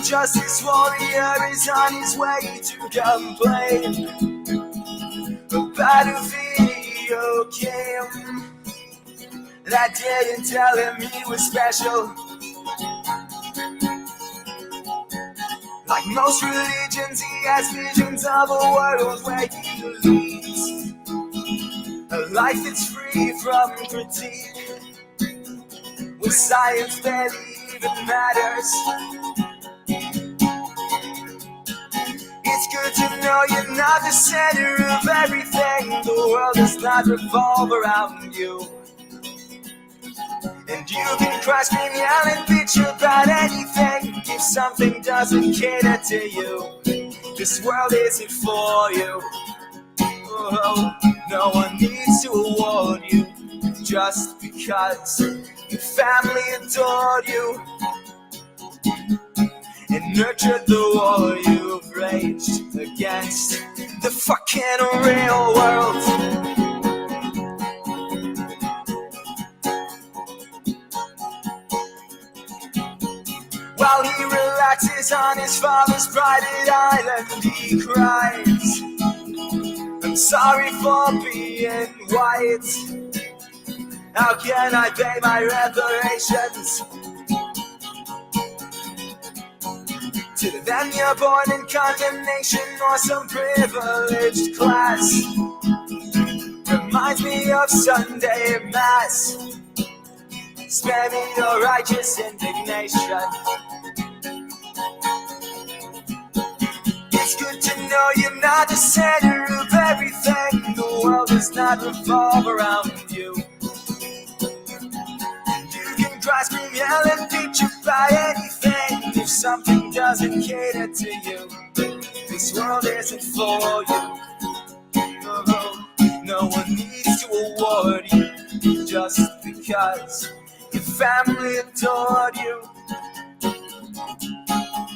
justice warrior is on his way to complain about a video game that didn't tell him he was special. Like most religions, he has visions of a world where he leads a life that's free from critique, where science barely even matters. It's good to know you're not the center of everything. The world does not revolve around you. And you can cry, scream, yell, and bitch about anything if something doesn't cater to you. This world isn't for you. Oh, no one needs to award you just because your family adored you and nurtured the war you've raged against the fucking real world. While he relaxes on his father's private island, he cries, I'm sorry for being white. How can I pay my reparations to them you're born in condemnation or some privileged class? Reminds me of Sunday Mass. Spare me your righteous indignation. It's good to know you're not the center of everything. The world does not revolve around you. You can cry, scream, yell, and bitch about anything if something doesn't cater to you. This world isn't for you. No one needs to award you just because your family adored you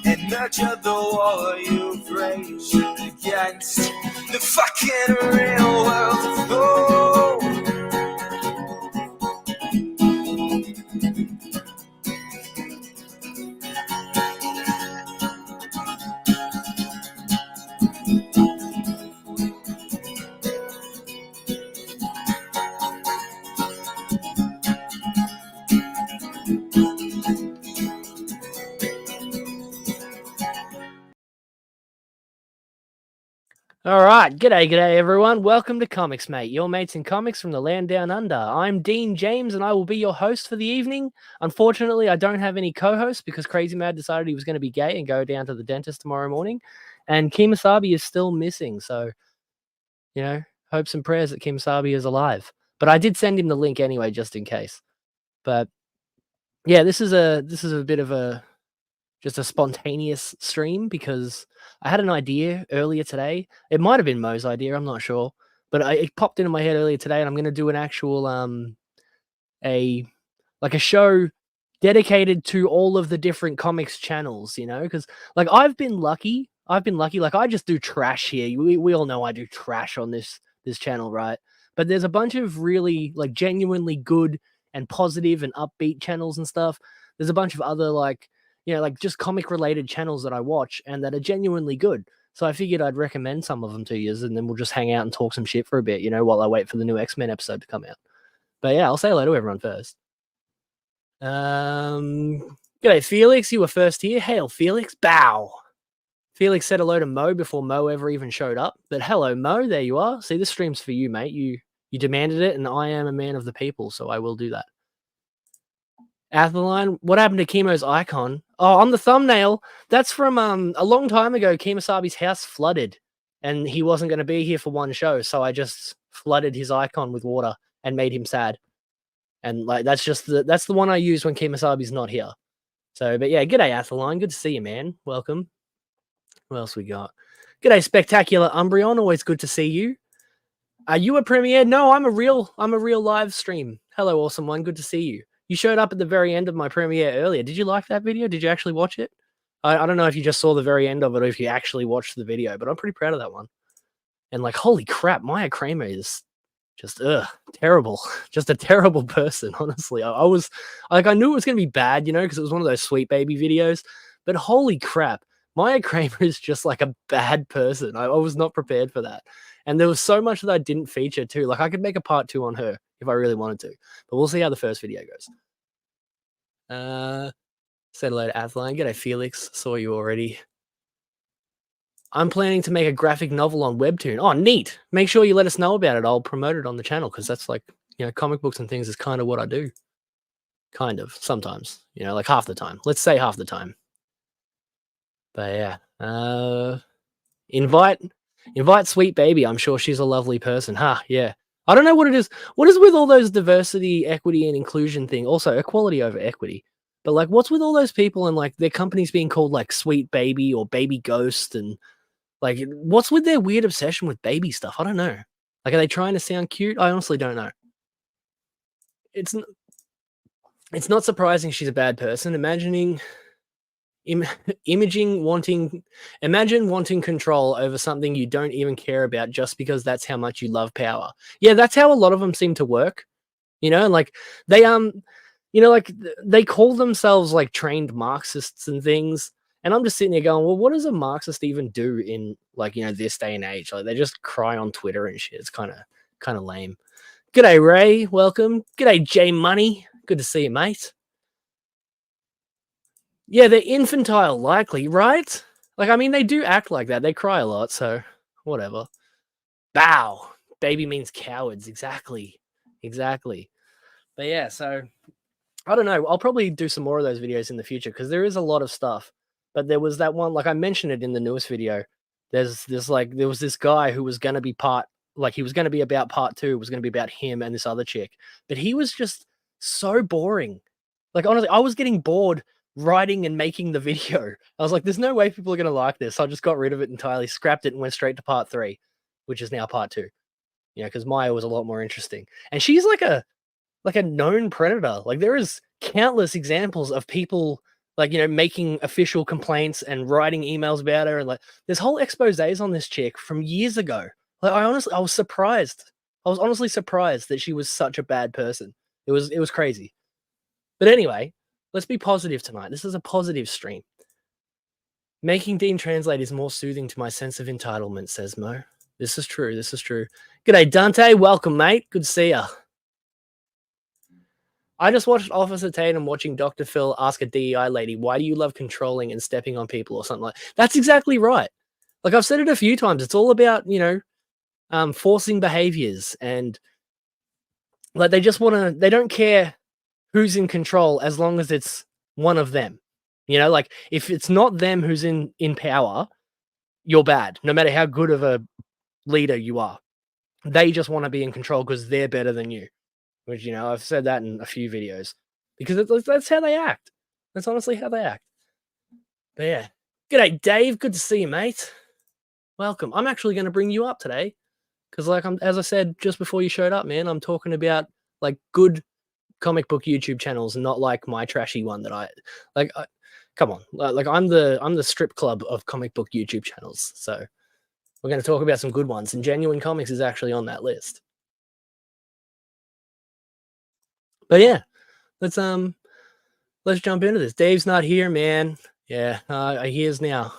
and nurtured the war you've raged against the fucking real world. Oh. All right, g'day everyone. Welcome to ComicsMATE, your mates in comics from the land down under. I'm Dean James and I will be your host for the evening. Unfortunately, I don't have any co-hosts because Crazy Mad decided he was going to be gay and go down to the dentist tomorrow morning. And Kemosabe is still missing, so, you know, hopes and prayers that Kemosabe is alive. But I did send him the link anyway, just in case. But yeah, this is a bit of just a spontaneous stream because I had an idea earlier today. It might have been Mo's idea, I'm not sure. But it popped into my head earlier today and I'm going to do an actual, a show dedicated to all of the different comics channels, you know? Because, like, I've been lucky. Like, I just do trash here. We all know I do trash on this channel, right? But there's a bunch of really, like, genuinely good and positive and upbeat channels and stuff. There's a bunch of other, like, you know, like just comic related channels that I watch and that are genuinely good. So I figured I'd recommend some of them to you and then we'll just hang out and talk some shit for a bit, you know, while I wait for the new X-Men episode to come out. But yeah, I'll say hello to everyone first. G'day, Felix. You were first here. Hail, Felix. Bow. Felix said hello to Mo before Mo ever even showed up. But hello, Mo. There you are. See, this stream's for you, mate. You demanded it and I am a man of the people, so I will do that. Atheline, what happened to Chemo's icon? Oh, on the thumbnail, that's from a long time ago. Kemosabe's house flooded and he wasn't going to be here for one show. So I just flooded his icon with water and made him sad. And like, that's the one I use when Kemosabe's not here. So, but yeah, g'day Atheline. Good to see you, man. Welcome. What else we got? G'day Spectacular Umbreon. Always good to see you. Are you a premiere? No, I'm a real live stream. Hello, awesome one. Good to see you. You showed up at the very end of my premiere earlier. Did you like that video? Did you actually watch it? I don't know if you just saw the very end of it or if you actually watched the video, but I'm pretty proud of that one. And like, holy crap, Maya Kramer is just terrible. Just a terrible person, honestly. I was like, I knew it was going to be bad, you know, because it was one of those Sweet Baby videos. But holy crap, Maya Kramer is just like a bad person. I was not prepared for that. And there was so much that I didn't feature too. Like I could make a part 2 on her if I really wanted to. But we'll see how the first video goes. Said hello to Athline. G'day Felix. Saw you already. I'm planning to make a graphic novel on Webtoon. Oh, neat. Make sure you let us know about it. I'll promote it on the channel because that's like, comic books and things is kind of what I do. Kind of. Sometimes. Like half the time. Let's say half the time. But yeah. Invite Sweet Baby. I'm sure she's a lovely person. Yeah. I don't know what it is. What is with all those diversity, equity, and inclusion thing? Also, equality over equity. But like, what's with all those people and like their companies being called like Sweet Baby or Baby Ghost and like, what's with their weird obsession with baby stuff? I don't know. Like, are they trying to sound cute? I honestly don't know. It's not surprising she's a bad person. Imagine wanting control over something you don't even care about just because that's how much you love power. Yeah, that's how a lot of them seem to work. Like they like they call themselves like trained Marxists and things. And I'm just sitting there going, well, what does a Marxist even do in like, this day and age? Like they just cry on Twitter and shit. It's kind of lame. G'day, Ray. Welcome. G'day, J Money. Good to see you, mate. Yeah, they're infantile, likely, right? Like, I mean, they do act like that. They cry a lot, so whatever. Bow. Baby means cowards. Exactly. But yeah, so I don't know. I'll probably do some more of those videos in the future because there is a lot of stuff. But there was that one, like I mentioned it in the newest video. There was this guy who was going to be he was going to be about part 2. It was going to be about him and this other chick. But he was just so boring. Like, honestly, I was getting bored writing and making the video. I was like, there's no way people are going to like this. So I just got rid of it entirely, scrapped it and went straight to part 3, which is now part 2. Because Maya was a lot more interesting. And she's like a known predator. Like there is countless examples of people like, making official complaints and writing emails about her. And like there's whole exposés on this chick from years ago. Like I was surprised. I was honestly surprised that she was such a bad person. It was crazy. But anyway, let's be positive tonight. This is a positive stream. Making Dean translate is more soothing to my sense of entitlement, says Mo. This is true. G'day, Dante. Welcome, mate. Good to see ya. I just watched Officer Tatum watching Dr. Phil ask a DEI lady, why do you love controlling and stepping on people or something like that? That's exactly right. Like I've said it a few times. It's all about, forcing behaviors and like they don't care who's in control as long as it's one of them. Like if it's not them who's in power, you're bad, no matter how good of a leader you are. They just want to be in control because they're better than you. Which, I've said that in a few videos because that's how they act. That's honestly how they act. But yeah. G'day, Dave. Good to see you, mate. Welcome. I'm actually going to bring you up today because, like, as I said just before you showed up, man, I'm talking about like good comic book YouTube channels, not like my trashy one that I like. Come on, like I'm the strip club of comic book YouTube channels. So we're going to talk about some good ones, and Genuine Comics is actually on that list. But yeah, let's jump into this. Dave's not here, man. Yeah, he is now.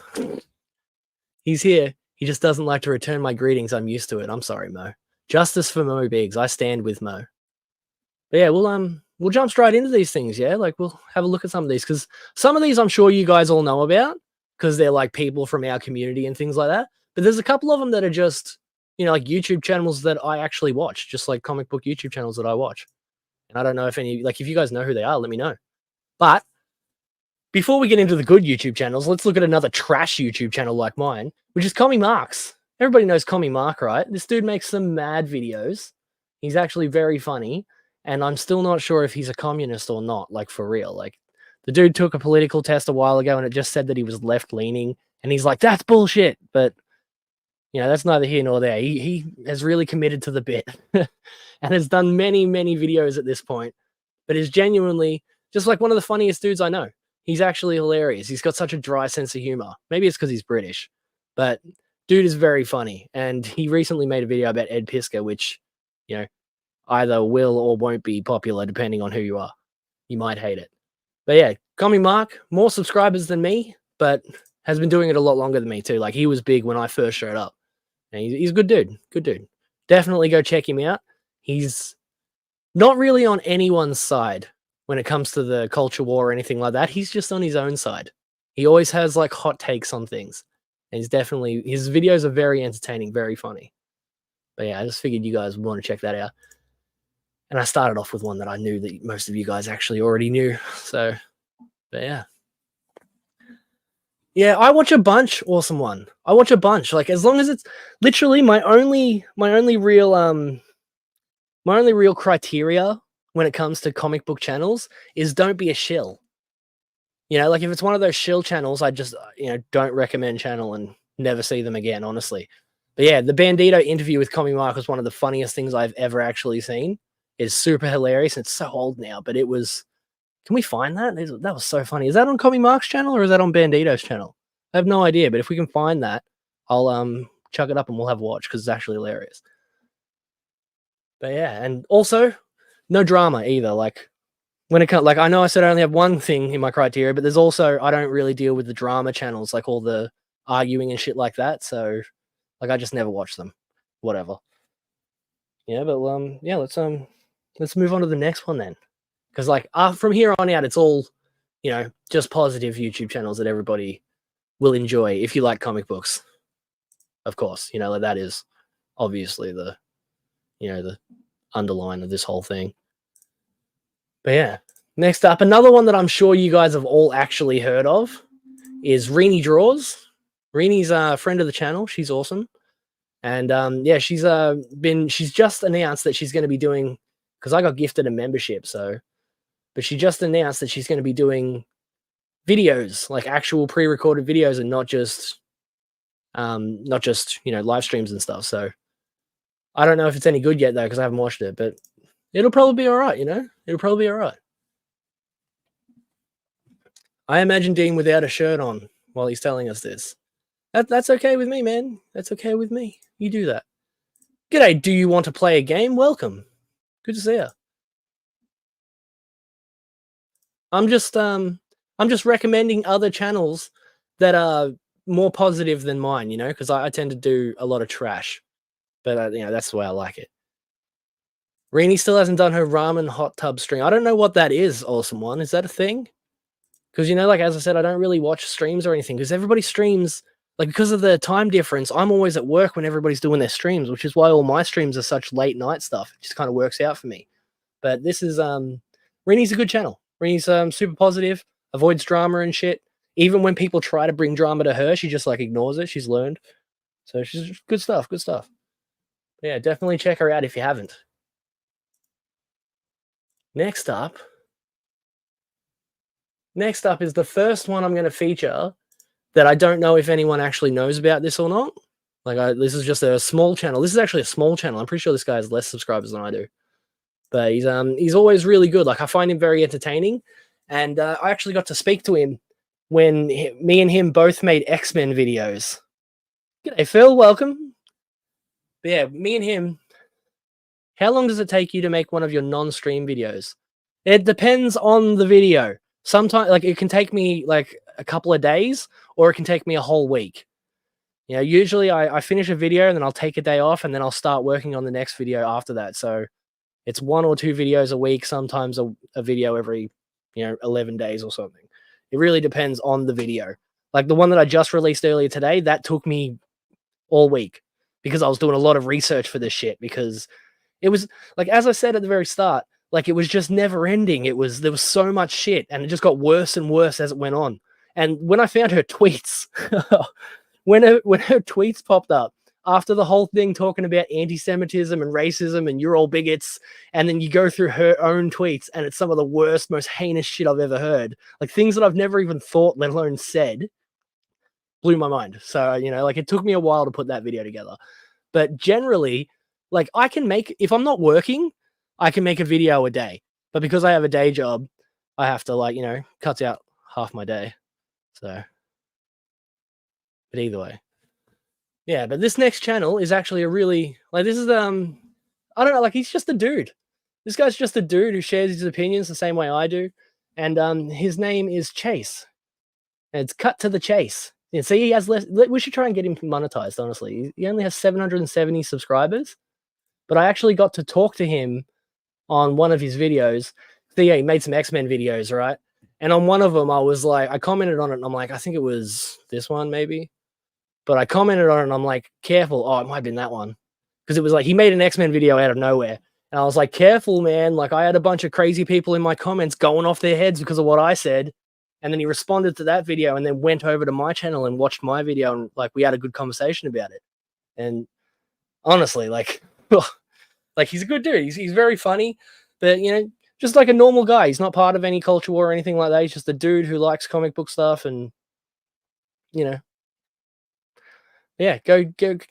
He's here. He just doesn't like to return my greetings. I'm used to it. I'm sorry, Mo. Justice for Mo Biggs. I stand with Mo. But yeah, we'll jump straight into these things. Yeah, like we'll have a look at some of these because some of these I'm sure you guys all know about because they're like people from our community and things like that. But there's a couple of them that are just like YouTube channels that I actually watch, just like comic book YouTube channels that I watch. And I don't know if if you guys know who they are, let me know. But before we get into the good YouTube channels, let's look at another trash YouTube channel like mine, which is ComicsMATE. Everybody knows ComicsMATE, right? This dude makes some mad videos. He's actually very funny. And I'm still not sure if he's a communist or not, like for real. Like the dude took a political test a while ago and it just said that he was left-leaning. And he's like, that's bullshit. But, that's neither here nor there. He has really committed to the bit and has done many, many videos at this point, but is genuinely just like one of the funniest dudes I know. He's actually hilarious. He's got such a dry sense of humor. Maybe it's because he's British, but dude is very funny. And he recently made a video about Ed Piskor, which, either will or won't be popular depending on who you are. You might hate it. But yeah, Comic Mark, more subscribers than me, but has been doing it a lot longer than me too. Like he was big when I first showed up. And he's a good dude. Good dude. Definitely go check him out. He's not really on anyone's side when it comes to the culture war or anything like that. He's just on his own side. He always has like hot takes on things. And his videos are very entertaining, very funny. But yeah, I just figured you guys would want to check that out. And I started off with one that I knew that most of you guys actually already knew. So, but yeah. Yeah, I watch a bunch. Awesome one. I watch a bunch. Like as long as it's literally my only real criteria when it comes to comic book channels is don't be a shill. You know, like if it's one of those shill channels, I just don't recommend channel and never see them again, honestly. But yeah, the Bandito interview with Comic Mark was one of the funniest things I've ever actually seen. It's super hilarious. It's so old now, but it was. Can we find that? That was so funny. Is that on Comic Mark's channel or is that on Bandito's channel? I have no idea, but if we can find that, I'll chuck it up and we'll have a watch because it's actually hilarious. But yeah, and also no drama either. Like when it comes, like I know I said I only have one thing in my criteria, but there's also I don't really deal with the drama channels, like all the arguing and shit like that. So like I just never watch them. Whatever. Yeah, but yeah, let's move on to the next one then. Because like from here on out, it's all just positive YouTube channels that everybody will enjoy if you like comic books. Of course, like that is obviously the the underline of this whole thing. But yeah, next up, another one that I'm sure you guys have all actually heard of is Reenie Draws. Reenie's a friend of the channel. She's awesome. And yeah, she's just announced that she's going to be doing, because I got gifted a membership, but she just announced that she's going to be doing videos, like actual pre-recorded videos, and not just live streams and stuff. So I don't know if it's any good yet though, because I haven't watched it, but it'll probably be all right. It'll probably be all right. I imagine Dean without a shirt on while he's telling us this. That's okay with me, man. That's okay with me. You do that. G'day. Do you want to play a game? Welcome. Good to see you. I'm just recommending other channels that are more positive than mine, because I tend to do a lot of trash. But that's the way I like it. Reenie still hasn't done her ramen hot tub stream. I don't know what that is, awesome one. Is that a thing? Because like as I said, I don't really watch streams or anything because everybody streams, like because of the time difference, I'm always at work when everybody's doing their streams, which is why all my streams are such late night stuff. It just kind of works out for me. But this is Reenie's a good channel. Reenie's super positive, avoids drama and shit. Even when people try to bring drama to her, she just like ignores it. She's learned. So she's good stuff, good stuff. But yeah, definitely check her out if you haven't. Next up is the first one I'm going to feature that I don't know if anyone actually knows about this or not. Like this is just a small channel. This is actually a small channel. I'm pretty sure this guy has less subscribers than I do. But he's always really good. Like I find him very entertaining. And I actually got to speak to him when me and him both made X-Men videos. G'day, Phil. Welcome. But yeah, me and him. How long does it take you to make one of your non-stream videos? It depends on the video. Sometimes, like, it can take me like a couple of days, or it can take me a whole week. Usually I finish a video and then I'll take a day off and then I'll start working on the next video after that. So it's 1 or 2 videos a week, sometimes a video every 11 days or something. It really depends on the video. Like the one that I just released earlier today, that took me all week because I was doing a lot of research for this shit, because it was like, as I said at the very start, like it was just never ending. There was so much shit and it just got worse and worse as it went on. And when I found her tweets, when her tweets popped up after the whole thing talking about anti-Semitism and racism and you're all bigots, and then you go through her own tweets and it's some of the worst, most heinous shit I've ever heard. Like things that I've never even thought, let alone said, blew my mind. So, like it took me a while to put that video together. But generally, like I can make, if I'm not working, I can make a video a day. But because I have a day job, I have to cut out half my day. So, but either way. Yeah, but this next channel is actually a really, like this is, I don't know, like he's just a dude. This guy's just a dude who shares his opinions the same way I do. and his name is Chase. And it's cut to the chase. Yeah, see, he has less. We should try and get him monetized. Honestly, he only has 770 subscribers, but I actually got to talk to him on one of his videos. So yeah, he made some X-Men videos, right? And on one of them, I commented on it, and I'm like, I think it was this one, maybe. But I commented on it, and I'm like, careful. Oh, it might have been that one. Because it was like, he made an X-Men video out of nowhere. And I was like, careful, man. Like, I had a bunch of crazy people in my comments going off their heads because of what I said. And then he responded to that video and then went over to my channel and watched my video. And like, we had a good conversation about it. And honestly, like, like he's a good dude. He's very funny, but just like a normal guy. He's not part of any culture war or anything like that. He's just a dude who likes comic book stuff, and yeah, go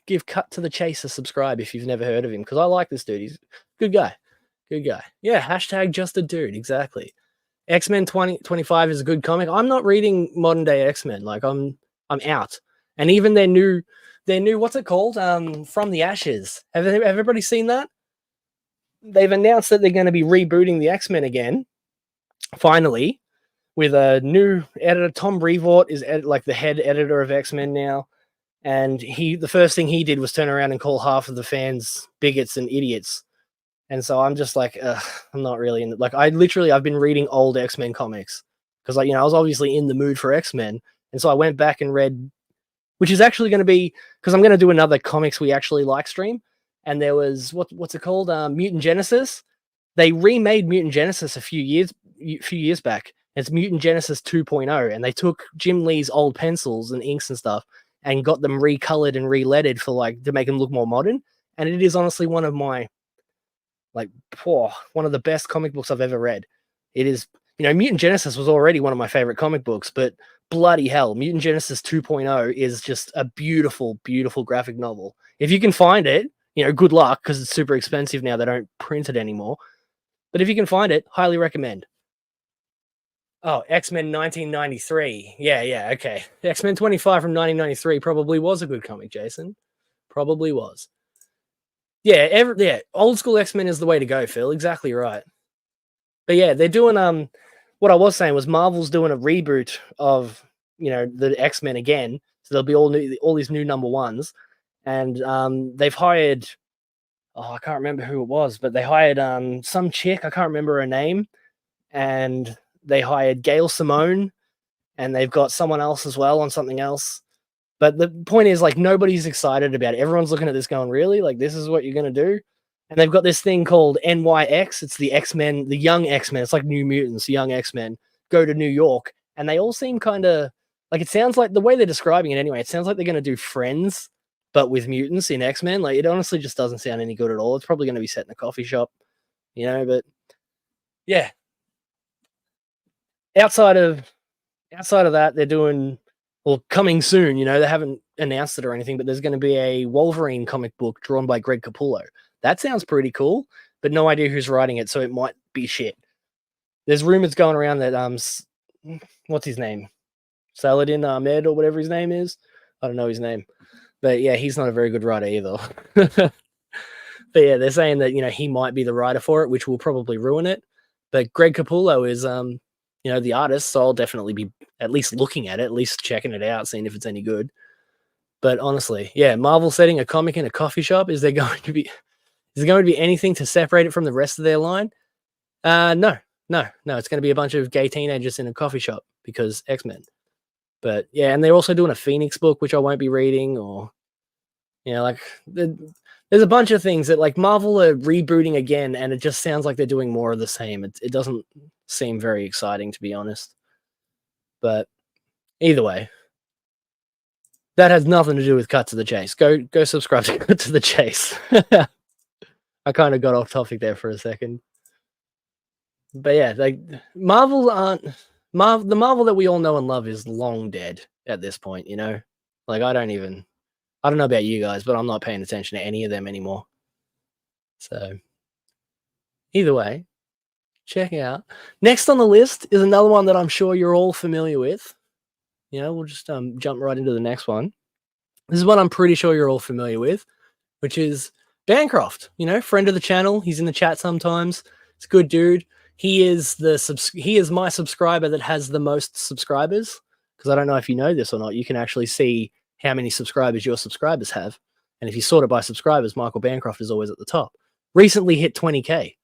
give Cut to the Chase a subscribe if you've never heard of him, because I like this dude. He's a good guy. Good guy. Yeah, hashtag just a dude. Exactly. X-Men 2025 is a good comic. I'm not reading modern day X-Men. Like I'm out. And even their new what's it called? From the Ashes. Have everybody seen that? They've announced that they're going to be rebooting the X-Men again, finally, with a new editor. Tom Brevoort is like the head editor of X-Men now, and the first thing he did was turn around and call half of the fans bigots and idiots. And so I'm just like, I'm not really in. Like, I've been reading old X-Men comics because, like, I was obviously in the mood for X-Men, and so I went back and read, which is actually going to be, because I'm going to do another comics we actually like stream. And there was what's it called? Mutant Genesis. They remade Mutant Genesis a few years back. It's Mutant Genesis 2.0, and they took Jim Lee's old pencils and inks and stuff and got them recolored and relettered to make them look more modern. And it is honestly one of my one of the best comic books I've ever read. It is, Mutant Genesis was already one of my favorite comic books, but bloody hell, Mutant Genesis 2.0 is just a beautiful, beautiful graphic novel. If you can find it, good luck, because it's super expensive now. They don't print it anymore. But if you can find it, highly recommend. Oh, X-Men 1993. Yeah, okay. X-Men 25 from 1993 probably was a good comic, Jason. Probably was. Yeah, old school X-Men is the way to go, Phil. Exactly right. But yeah, they're doing what I was saying was Marvel's doing a reboot of the X-Men again. So there'll be all these new number ones. And they've hired, I can't remember who it was, but they hired some chick, I can't remember her name, and they hired Gail Simone, and they've got someone else as well on something else. But the point is, like, nobody's excited about it. Everyone's looking at this going, really? Like, this is what you're going to do? And they've got this thing called NYX. It's the X-Men, the young X-Men. It's like New Mutants, young X-Men go to New York, and they all seem kind of, like, it sounds like, the way they're describing it anyway, it sounds like they're going to do Friends, but with mutants in X-Men. Like, it honestly just doesn't sound any good at all. It's probably going to be set in a coffee shop, but yeah. Outside of that, they're doing, well, coming soon, they haven't announced it or anything, but there's going to be a Wolverine comic book drawn by Greg Capullo. That sounds pretty cool, but no idea who's writing it, so it might be shit. There's rumors going around that, what's his name? Saladin Ahmed or whatever his name is. I don't know his name. But yeah, he's not a very good writer either. But yeah, they're saying that, he might be the writer for it, which will probably ruin it. But Greg Capullo is, the artist, so I'll definitely be at least looking at it, at least checking it out, seeing if it's any good. But honestly, yeah, Marvel setting a comic in a coffee shop, is there going to be anything to separate it from the rest of their line? No. It's going to be a bunch of gay teenagers in a coffee shop because X-Men. But yeah, and they're also doing a Phoenix book, which I won't be reading, or there's a bunch of things that, like, Marvel are rebooting again, and it just sounds like they're doing more of the same. It doesn't seem very exciting, to be honest. But either way, that has nothing to do with Cut to the Chase. Go subscribe to Cut to the Chase. I kind of got off topic there for a second. But yeah, like, the Marvel that we all know and love is long dead at this point, Like, I don't know about you guys, but I'm not paying attention to any of them anymore. So either way, check out. Next on the list is another one that I'm sure you're all familiar with. We'll just jump right into the next one. This is one I'm pretty sure you're all familiar with, which is Bancroft, friend of the channel. He's in the chat sometimes. He's a good dude. he is my subscriber that has the most subscribers. Because I don't know if you know this or not, you can actually see how many subscribers your subscribers have. And if you sort it by subscribers, Michael Bancroft is always at the top. Recently hit 20K.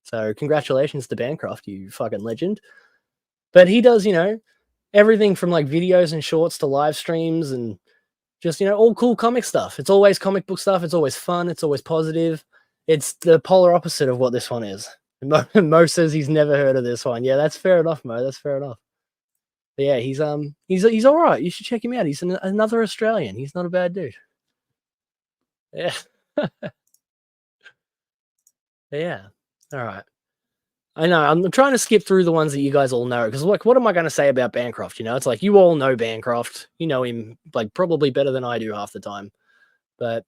So congratulations to Bancroft, you fucking legend. But he does, everything from like videos and shorts to live streams and just, all cool comic stuff. It's always comic book stuff. It's always fun. It's always positive. It's the polar opposite of what this one is. Mo says he's never heard of this one. Yeah, that's fair enough, Mo. That's fair enough. But yeah, he's all right. You should check him out. He's another Australian. He's not a bad dude. Yeah. Yeah. All right. I know. I'm trying to skip through the ones that you guys all know because, like, what am I going to say about Bancroft? It's like you all know Bancroft. You know him like probably better than I do half the time. But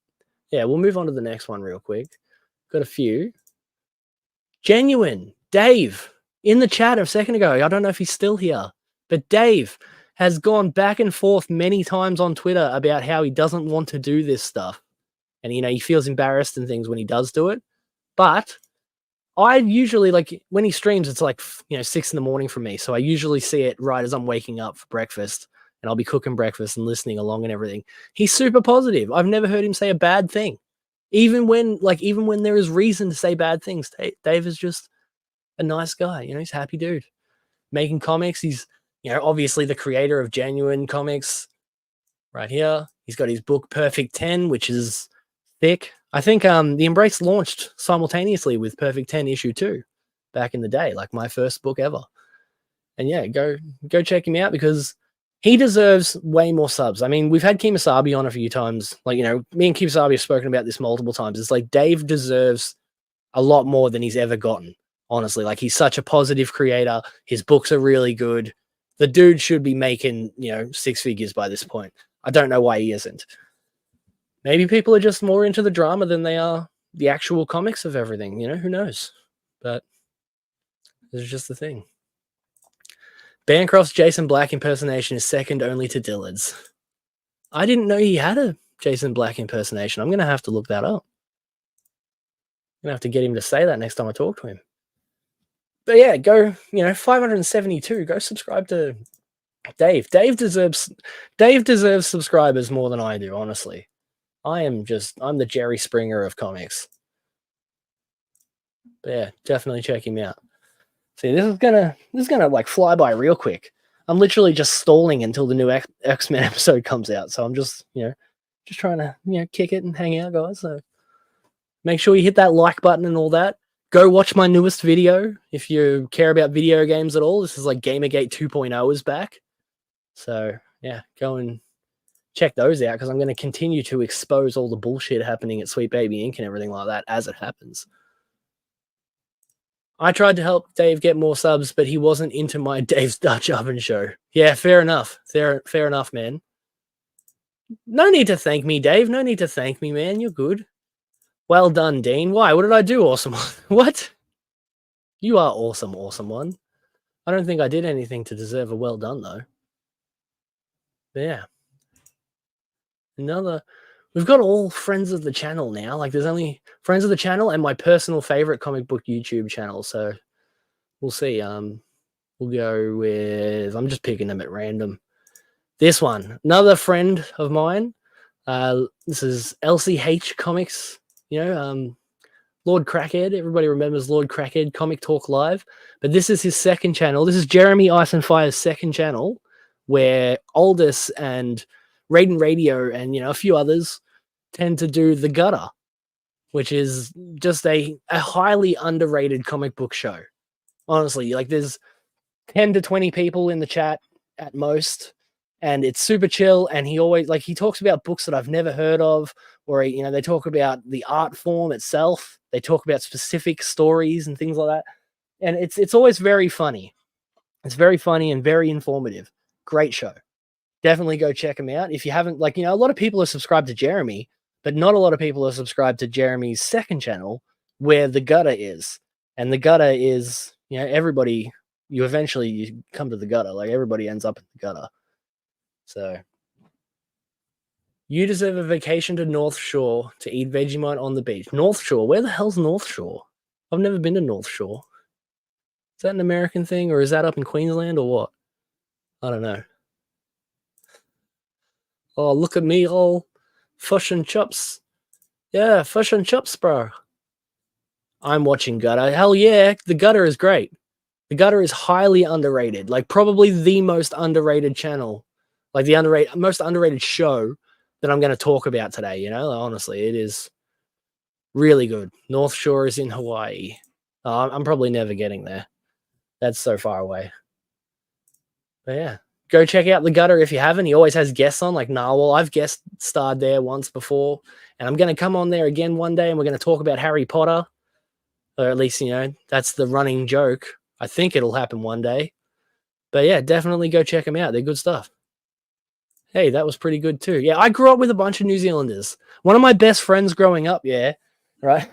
yeah, we'll move on to the next one real quick. Got a few. Genuine Dave in the chat a second ago. I don't know if he's still here, but Dave has gone back and forth many times on Twitter about how he doesn't want to do this stuff, and he feels embarrassed and things when he does do it, but I usually, like, when he streams, it's like, 6 in the morning for me. So I usually see it right as I'm waking up for breakfast, and I'll be cooking breakfast and listening along and everything. He's super positive. I've never heard him say a bad thing. Even when there is reason to say bad things, Dave is just a nice guy. He's a happy dude. Making comics. He's, obviously the creator of Genuine Comics right here. He's got his book Perfect 10, which is thick. I think the Embrace launched simultaneously with Perfect 10 issue 2 back in the day, like my first book ever. And yeah, go check him out because he deserves way more subs. I mean, we've had Kemosabe on a few times. Like, me and Kemosabe have spoken about this multiple times. It's like Dave deserves a lot more than he's ever gotten, honestly. Like, he's such a positive creator. His books are really good. The dude should be making, 6 figures by this point. I don't know why he isn't. Maybe people are just more into the drama than they are the actual comics of everything. Who knows? But this is just the thing. Bancroft's Jason Black impersonation is second only to Dillard's. I didn't know he had a Jason Black impersonation. I'm going to have to look that up. I'm going to have to get him to say that next time I talk to him. But yeah, go, 572. Go subscribe to Dave. Dave deserves subscribers more than I do, honestly. I'm the Jerry Springer of comics. But yeah, definitely check him out. See, this is gonna like fly by real quick. I'm literally just stalling until the new X-Men episode comes out. So I'm just trying to, kick it and hang out, guys. So make sure you hit that like button and all that. Go watch my newest video if you care about video games at all. This is like Gamergate 2.0 is back. So yeah, go and check those out because I'm going to continue to expose all the bullshit happening at Sweet Baby Inc. and everything like that as it happens. I tried to help Dave get more subs, but he wasn't into my Dave's Dutch Oven show. Yeah, fair enough. Fair enough, man. No need to thank me, Dave. No need to thank me, man. You're good. Well done, Dean. Why? What did I do, awesome one? What? You are awesome, awesome one. I don't think I did anything to deserve a well done, though. But yeah. We've got all friends of the channel now. Like, there's only friends of the channel and my personal favorite comic book YouTube channel. So we'll see. We'll go with, I'm just picking them at random. This one, another friend of mine. This is LCH Comics. Lord Crackhead. Everybody remembers Lord Crackhead, Comic Talk Live. But this is his second channel. This is Jeremy Eisenfire's second channel, where Aldous and Raiden Radio and a few others tend to do The Gutter, which is just a highly underrated comic book show. Honestly, like, there's 10 to 20 people in the chat at most, and it's super chill. And he talks about books that I've never heard of, or they talk about the art form itself. They talk about specific stories and things like that, and it's always very funny. It's very funny and very informative. Great show. Definitely go check him out. If you haven't, a lot of people are subscribed to Jeremy, but not a lot of people are subscribed to Jeremy's second channel, where The Gutter is. And The Gutter is, everybody, you come to The Gutter. Like, everybody ends up in The Gutter. So, you deserve a vacation to North Shore to eat Vegemite on the beach. North Shore? Where the hell's North Shore? I've never been to North Shore. Is that an American thing, or is that up in Queensland, or what? I don't know. Oh, look at me, all fish and chips. Yeah, fish and chips, bro. I'm watching Gutter. Hell yeah, the Gutter is great. The Gutter is highly underrated. Like, probably the most underrated channel, like the most underrated show that I'm going to talk about today. You know, honestly, it is really good. North Shore is in Hawaii. I'm probably never getting there. That's so far away. But yeah, go check out the Gutter if you haven't. He always has guests on, like Narwhal. I've guest starred there once before, and I'm going to come on there again one day, and we're going to talk about Harry Potter, or at least, you know, that's the running joke. I think it'll happen one day. But yeah, definitely go check them out. They're good stuff. Hey, that was pretty good too. Yeah, I grew up with a bunch of New Zealanders. One of my best friends growing up, yeah, right?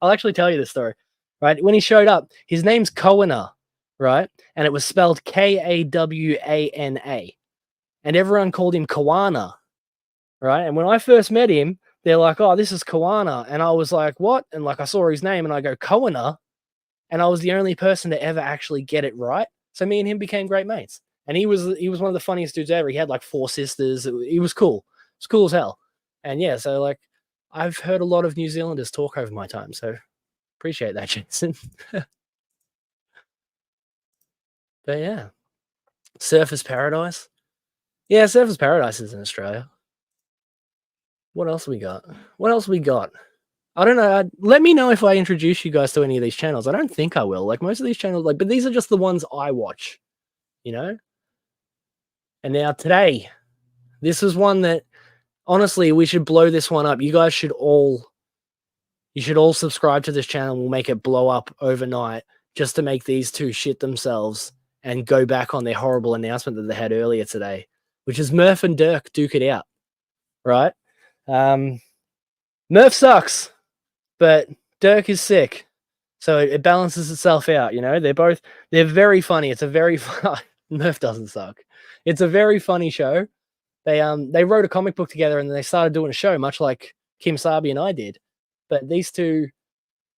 I'll actually tell you this story, right? When he showed up, his name's Kowana, right? And it was spelled Kawana. And everyone called him Kawana, right? And when I first met him, they're like, oh, this is Kawana. And I was like, what? And like, I saw his name and I go, Kowana. And I was the only person to ever actually get it right. So me and him became great mates. And he was one of the funniest dudes ever. He had like 4 sisters. He was cool. It was cool as hell. And yeah, so like, I've heard a lot of New Zealanders talk over my time. So appreciate that, Jensen. But yeah, Surfer's Paradise. Yeah, Surfer's Paradise is in Australia. What else we got? What else we got? I don't know. Let me know if I introduce you guys to any of these channels. I don't think I will. Like, most of these channels, like, but these are just the ones I watch, you know? And now today, this is one that, honestly, we should blow this one up. You guys should all subscribe to this channel. We'll make it blow up overnight just to make these two shit themselves and go back on their horrible announcement that they had earlier today, which is Murph and Dirk duke it out, right? Murph sucks, but Dirk is sick. So it balances itself out, you know? They're very funny. It's a very Murph doesn't suck. It's a very funny show. They wrote a comic book together and then they started doing a show, much like Kim Sabi and I did. But these two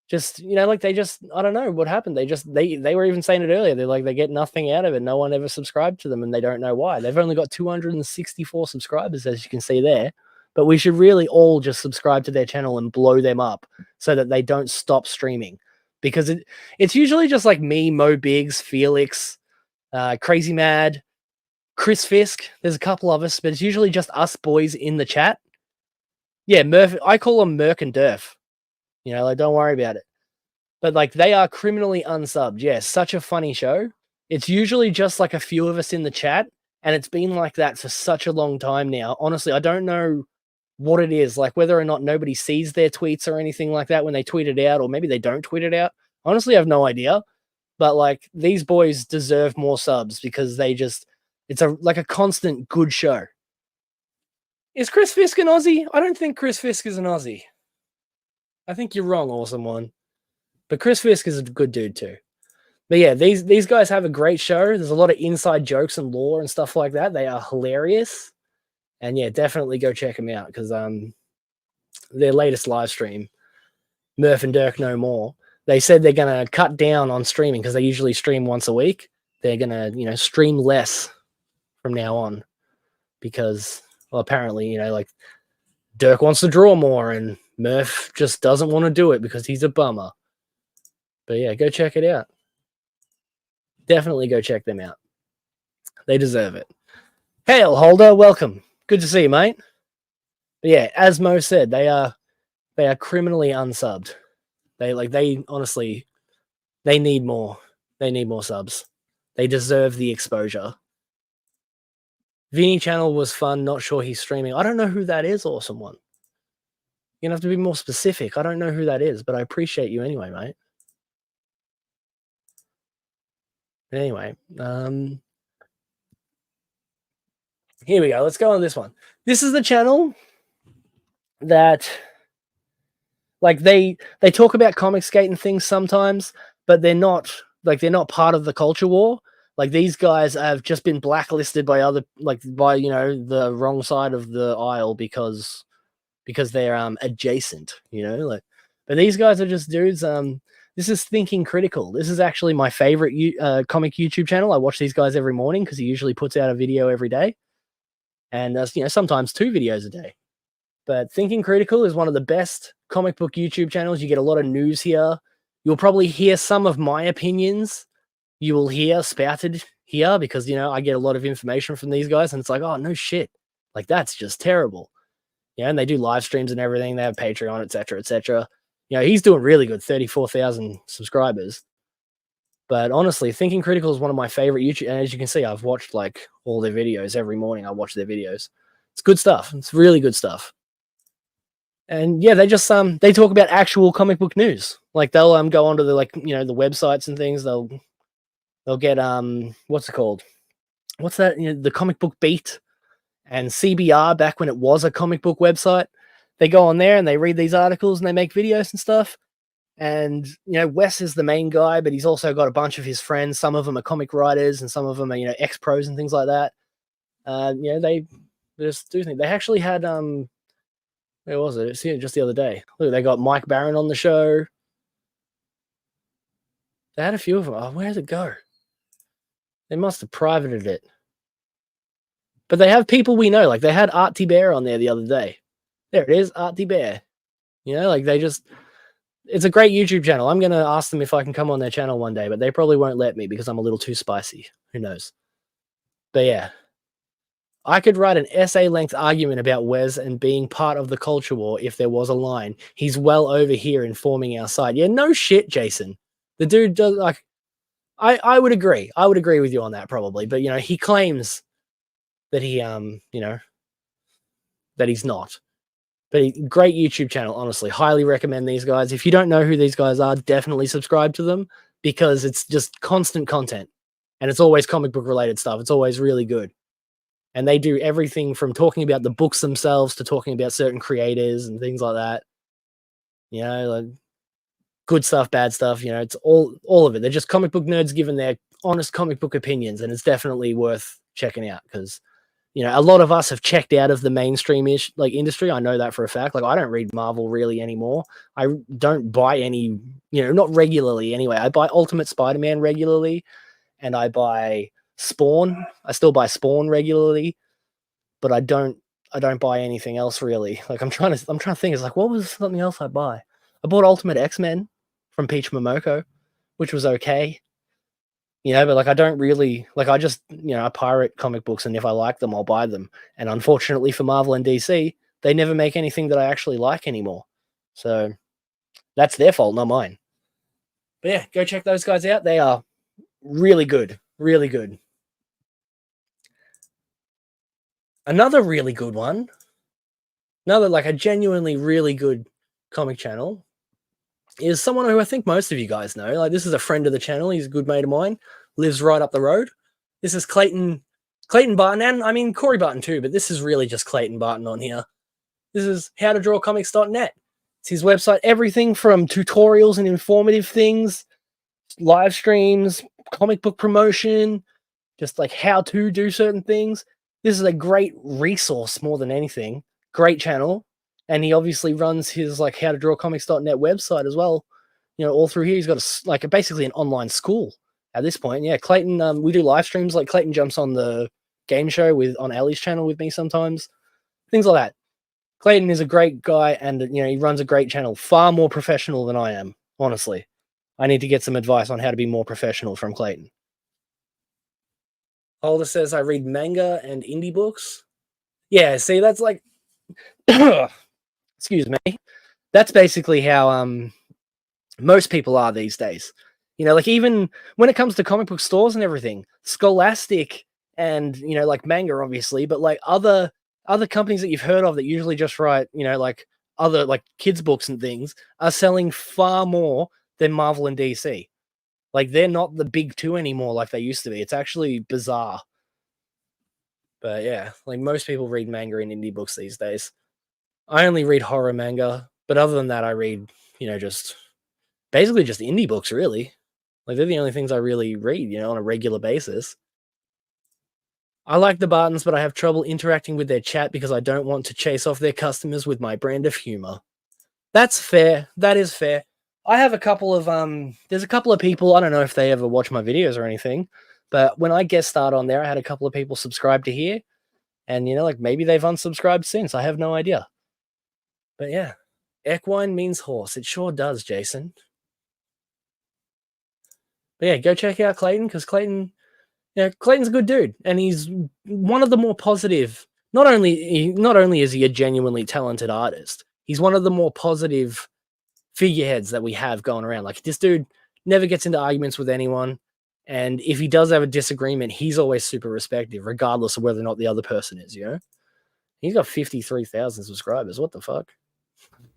just, you know, like I don't know what happened. They were even saying it earlier. They're like, they get nothing out of it. No one ever subscribed to them and they don't know why. They've only got 264 subscribers, as you can see there. But we should really all just subscribe to their channel and blow them up so that they don't stop streaming. Because it's usually just like me, Mo Biggs, Felix, Crazy Mad, Chris Fisk. There's a couple of us, but it's usually just us boys in the chat. Yeah, Murph. I call them Merc and Durf. You know, like, don't worry about it. But like, they are criminally unsubbed. Yeah, such a funny show. It's usually just like a few of us in the chat, and it's been like that for such a long time now. Honestly, I don't know what it is, like whether or not nobody sees their tweets or anything like that when they tweet it out, or maybe they don't tweet it out. Honestly, I have no idea. But like, these boys deserve more subs because it's like a constant good show. Is Chris Fisk an Aussie? I don't think Chris Fisk is an Aussie. I think you're wrong, Awesome One. But Chris Fisk is a good dude too. But yeah, these guys have a great show. There's a lot of inside jokes and lore and stuff like that. They are hilarious. And yeah, definitely go check them out because their latest live stream, Murph and Dirk No More, they said they're going to cut down on streaming because they usually stream once a week. They're going to, you know, stream less from now on because, well, apparently, you know, like Dirk wants to draw more and Murph just doesn't want to do it because he's a bummer. But yeah, go check it out. Definitely go check them out. They deserve it. Hail, Holder, welcome. Good to see you, mate. But yeah, as Mo said, they are criminally unsubbed. They honestly, they need more. They need more subs. They deserve the exposure. Vinny channel was fun. Not sure he's streaming. I don't know who that is, Awesome One. You're going to have to be more specific. I don't know who that is, but I appreciate you anyway, mate. But anyway, here we go. Let's go on this one. This is the channel that, like, they talk about ComicsMATE and things sometimes, but they're not part of the culture war. Like, these guys have just been blacklisted by you know, the wrong side of the aisle because they're adjacent, you know, like. But these guys are just dudes. This is Thinking Critical. This is actually my favorite comic YouTube channel. I watch these guys every morning because he usually puts out a video every day, and sometimes 2 videos a day. But Thinking Critical is one of the best comic book YouTube channels. You get a lot of news here. You'll probably hear some of my opinions. You will hear spouted here because, I get a lot of information from these guys, and it's like, oh, no shit. Like, that's just terrible. And they do live streams and everything. They have Patreon, etc., etc. He's doing really good, 34,000 subscribers. But honestly, Thinking Critical is one of my favorite YouTube. And as you can see, I've watched like all their videos every morning. I watch their videos. It's good stuff. It's really good stuff. And yeah, they just they talk about actual comic book news. Like they'll go onto the the websites and things. They'll get what's it called? What's that? The Comic Book Beat and CBR back when it was a comic book website. They go on there and they read these articles and they make videos and stuff. And Wes is the main guy, but he's also got a bunch of his friends. Some of them are comic writers and some of them are ex-pros and things like that. They just do things. They actually had where was it? It's here just the other day. Look, they got Mike Barron on the show. They had a few of them. Oh, where did it go? They must have privated it. But they have people we know. Like they had Art T. Bear on there the other day. There it is, Art T. Bear. It's a great YouTube channel. I'm going to ask them if I can come on their channel one day, but they probably won't let me because I'm a little too spicy. Who knows? But yeah. I could write an essay-length argument about Wes and being part of the culture war if there was a line. He's well over here informing our side. Yeah, no shit, Jason. The dude does like. I would agree. I would agree with you on that probably, but he claims that he that he's not. But great YouTube channel, honestly. Highly recommend these guys. If you don't know who these guys are, definitely subscribe to them because it's just constant content and it's always comic book related stuff. It's always really good. And they do everything from talking about the books themselves to talking about certain creators and things like that. Like good stuff, bad stuff. It's all of it. They're just comic book nerds giving their honest comic book opinions, and it's definitely worth checking out because, a lot of us have checked out of the mainstream industry. I know that for a fact. Like I don't read Marvel really anymore. I don't buy any, not regularly anyway. I buy Ultimate Spider-Man regularly, and I buy Spawn. I still buy Spawn regularly, but I don't buy anything else really. Like I'm trying to think. It's like, what was something else I buy? I bought Ultimate X-Men from Peach Momoko, which was okay. But like I don't really like. I just I pirate comic books, and if I like them, I'll buy them. And unfortunately for Marvel and DC, they never make anything that I actually like anymore. So that's their fault, not mine. But yeah, go check those guys out. They are really good. Really good. Another really good one, another like a genuinely really good comic channel is someone who I think most of you guys know. Like this is a friend of the channel. He's a good mate of mine, lives right up the road. This is Clayton Barton, and I mean Corey Barton too, but this is really just Clayton Barton on here. This is howtodrawcomics.net. It's his website, everything from tutorials and informative things, live streams, comic book promotion, just like how to do certain things. This is a great resource more than anything. Great channel. And he obviously runs his like howtodrawcomics.net website as well. All through here, he's got basically an online school at this point. Yeah, Clayton, we do live streams. Like Clayton jumps on the game show on Ellie's channel with me sometimes. Things like that. Clayton is a great guy, and he runs a great channel. Far more professional than I am, honestly. I need to get some advice on how to be more professional from Clayton. Holder says I read manga and indie books. Yeah, see, that's like excuse me. That's basically how most people are these days. Like even when it comes to comic book stores and everything, Scholastic and like manga obviously, but like other companies that you've heard of that usually just write, like other like kids books and things are selling far more than Marvel and DC. Like they're not the big two anymore like they used to be. It's actually bizarre. But yeah, like most people read manga and indie books these days. I only read horror manga, but other than that, I read, just basically just indie books, really. Like they're the only things I really read, on a regular basis. I like the Bartons, but I have trouble interacting with their chat because I don't want to chase off their customers with my brand of humor. That's fair. That is fair. I have a couple of there's a couple of people, I don't know if they ever watch my videos or anything, but when I guest starred on there, I had a couple of people subscribe to here, and like maybe they've unsubscribed since. I have no idea. But yeah, equine means horse. It sure does, Jason. But yeah, go check out Clayton, because Clayton's a good dude, and he's one of the more positive. Not only is he a genuinely talented artist, he's one of the more positive figureheads that we have going around. Like, this dude never gets into arguments with anyone, and if he does have a disagreement, he's always super respectful, regardless of whether or not the other person is. He's got 53,000 subscribers. What the fuck?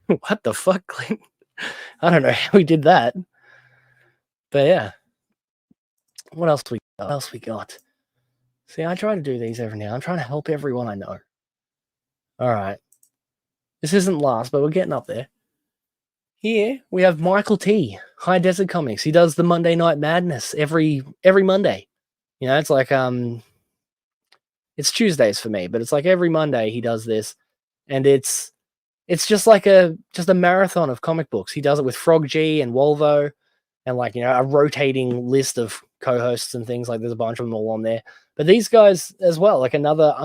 What the fuck, Clayton? I don't know how he did that, but yeah. What else we got? See, I try to do these every now. I'm trying to help everyone I know. All right. This isn't last, but we're getting up there. Here we have Michael T, High Desert Comics. He does the Monday Night Madness every Monday. It's like it's Tuesdays for me, but it's like every Monday he does this, and it's just like a marathon of comic books. He does it with Frog G and Wolvo, and like a rotating list of co-hosts and things. Like, there's a bunch of them all on there. But these guys as well, like another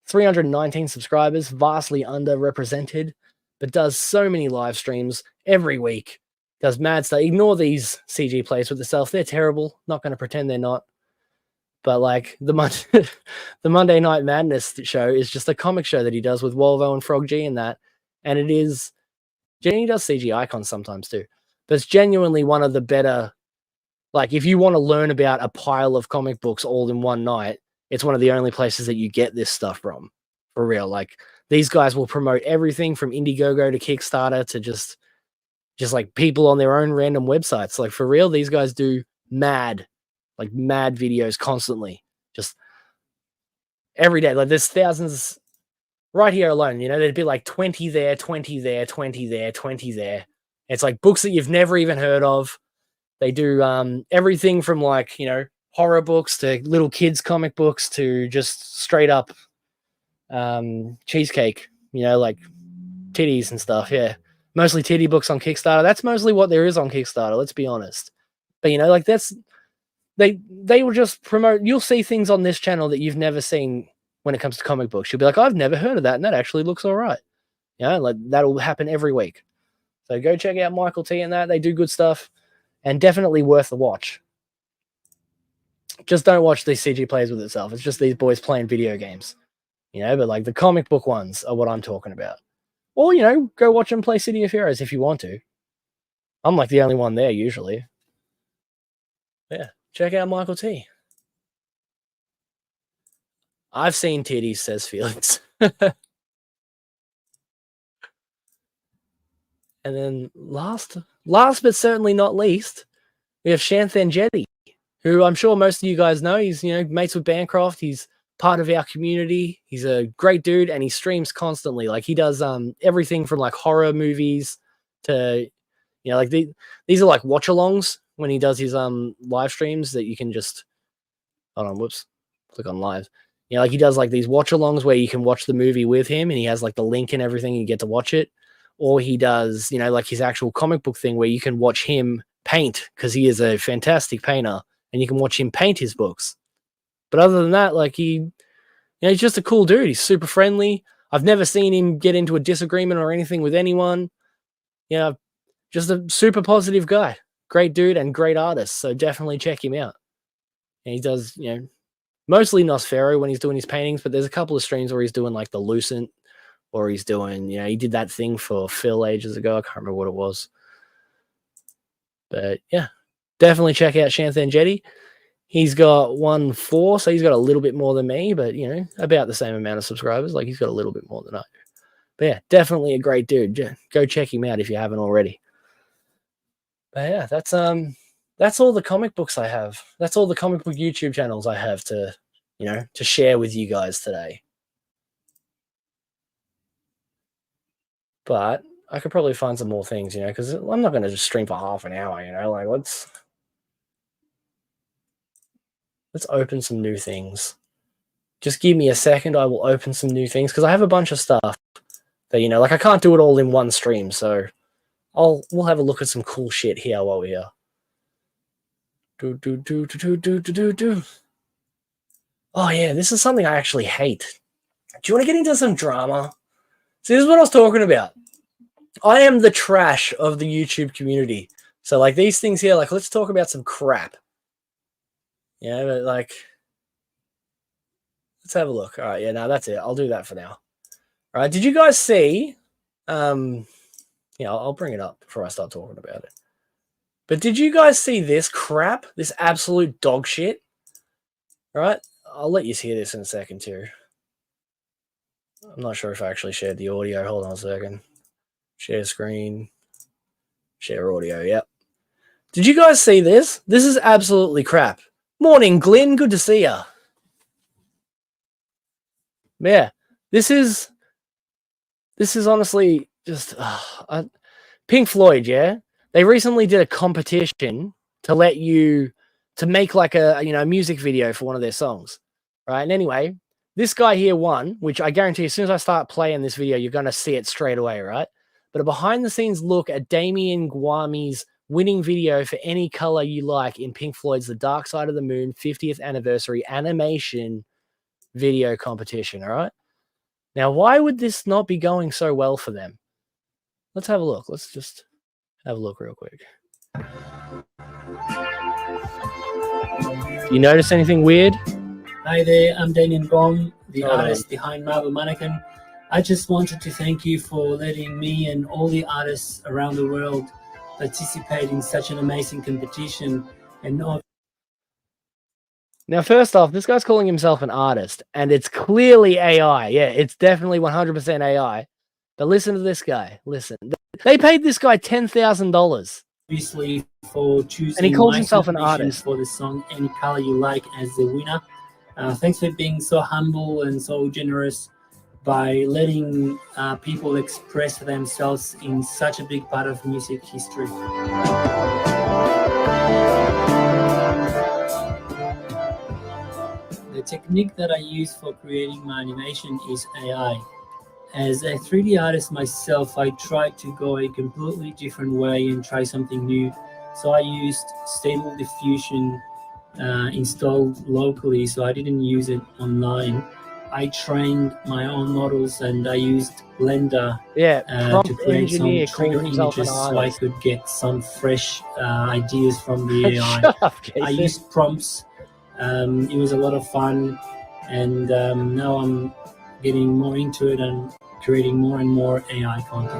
319 subscribers, vastly underrepresented, but does so many live streams every week. Does mad stuff. Ignore these CG plays with itself. They're terrible. Not going to pretend they're not. But like the Monday Night Madness show is just a comic show that he does with Wolvo and Frog G and that. And it is, Jenny does CG icons sometimes too. But it's genuinely one of the better, like, if you want to learn about a pile of comic books all in one night, it's one of the only places that you get this stuff from, for real. Like, these guys will promote everything from Indiegogo to Kickstarter to just like people on their own random websites. Like, for real, these guys do mad videos constantly, just every day. Like, there's thousands right here alone. There'd be like 20 there, 20 there, 20 there, 20 there. It's like books that you've never even heard of. They do everything from like, horror books to little kids comic books to just straight up cheesecake, like titties and stuff. Yeah. Mostly titty books on Kickstarter. That's mostly what there is on Kickstarter, let's be honest. But like, that's they will just promote. You'll see things on this channel that you've never seen when it comes to comic books. You'll be like, I've never heard of that, and that actually looks all right. Like, that'll happen every week. So go check out Michael T and that. They do good stuff, and definitely worth the watch. Just don't watch these CG plays with itself. It's just these boys playing video games, but like the comic book ones are what I'm talking about. Or, go watch them play City of Heroes if you want to. I'm like the only one there usually. Yeah, check out Michael T. I've seen titties, says Felix. And then last but certainly not least, we have Shanthan Jetty, who I'm sure most of you guys know. He's, mates with Bancroft. He's part of our community. He's a great dude, and he streams constantly. Like, he does everything from like horror movies to, like these are like watch-alongs when he does his live streams that you can just, hold on, whoops, click on live. Like, he does like these watch-alongs where you can watch the movie with him, and he has like the link and everything, and you get to watch it. Or he does, like his actual comic book thing where you can watch him paint, because he is a fantastic painter, and you can watch him paint his books. But other than that, like, he's just a cool dude. He's super friendly. I've never seen him get into a disagreement or anything with anyone. Just a super positive guy. Great dude and great artist. So definitely check him out. And he does, mostly Nosferatu when he's doing his paintings, but there's a couple of streams where he's doing like the Lucent, or he's doing, he did that thing for Phil ages ago. I can't remember what it was. But yeah, definitely check out Shanthan Jetty. He's got 1.4, so he's got a little bit more than me, but about the same amount of subscribers. Like, he's got a little bit more than I do. But yeah, definitely a great dude. Go check him out if you haven't already. But yeah, that's all the comic books I have. That's all the comic book YouTube channels I have to, to share with you guys today. But I could probably find some more things, because I'm not going to just stream for half an hour, like, let's open some new things. Just give me a second. I will open some new things, because I have a bunch of stuff But, you know, like I can't do it all in one stream, so we'll have a look at some cool shit here while we're here. Oh yeah, this is something I actually hate. Do you want to get into some drama? See, this is what I was talking about. I am the trash of the YouTube community. So like these things here, like let's talk about some crap. Yeah, but like let's have a look. All right, yeah, no, that's it. I'll do that for now. All right, did you guys see? Yeah, I'll bring it up before I start talking about it. But did you guys see this crap? This absolute dog shit? All right, I'll let you hear this in a second too. I'm not sure if I actually shared the audio. Hold on a second. Share screen. Share audio. Yep. Did you guys see this? This is absolutely crap. Morning, Glenn. Good to see ya. Yeah, this is honestly just Pink Floyd. Yeah, they recently did a competition to let you to make like a music video for one of their songs, right? And anyway, this guy here won, which I guarantee as soon as I start playing this video, you're going to see it straight away, right? But a behind the scenes look at Damien Guami's winning video for Any Color You Like in Pink Floyd's The Dark Side of the Moon 50th anniversary animation video competition, all right? Now, why would this not be going so well for them? Let's have a look. Let's just have a look real quick. You notice anything weird? Hi there, I'm Damien Baum, the artist behind Marble Mannequin. I just wanted to thank you for letting me and all the artists around the world participate in such an amazing competition. And now, first off, this guy's calling himself an artist, and it's clearly AI. Yeah, it's definitely 100% AI. But listen to this guy. Listen. They paid this guy $10,000. Obviously, for choosing and he calls himself an artist for the song Any Color You Like as the winner. Thanks for being so humble and so generous by letting people express themselves in such a big part of music history. The technique that I use for creating my animation is AI. As a 3D artist myself, I tried to go a completely different way and try something new. So I used Stable Diffusion installed locally, so I didn't use it online. I trained my own models and I used Blender to create some trigger images so I could get some fresh ideas from the AI. Shut up, Jason. I used prompts. It was a lot of fun, and now I'm getting more into it and creating more and more AI content.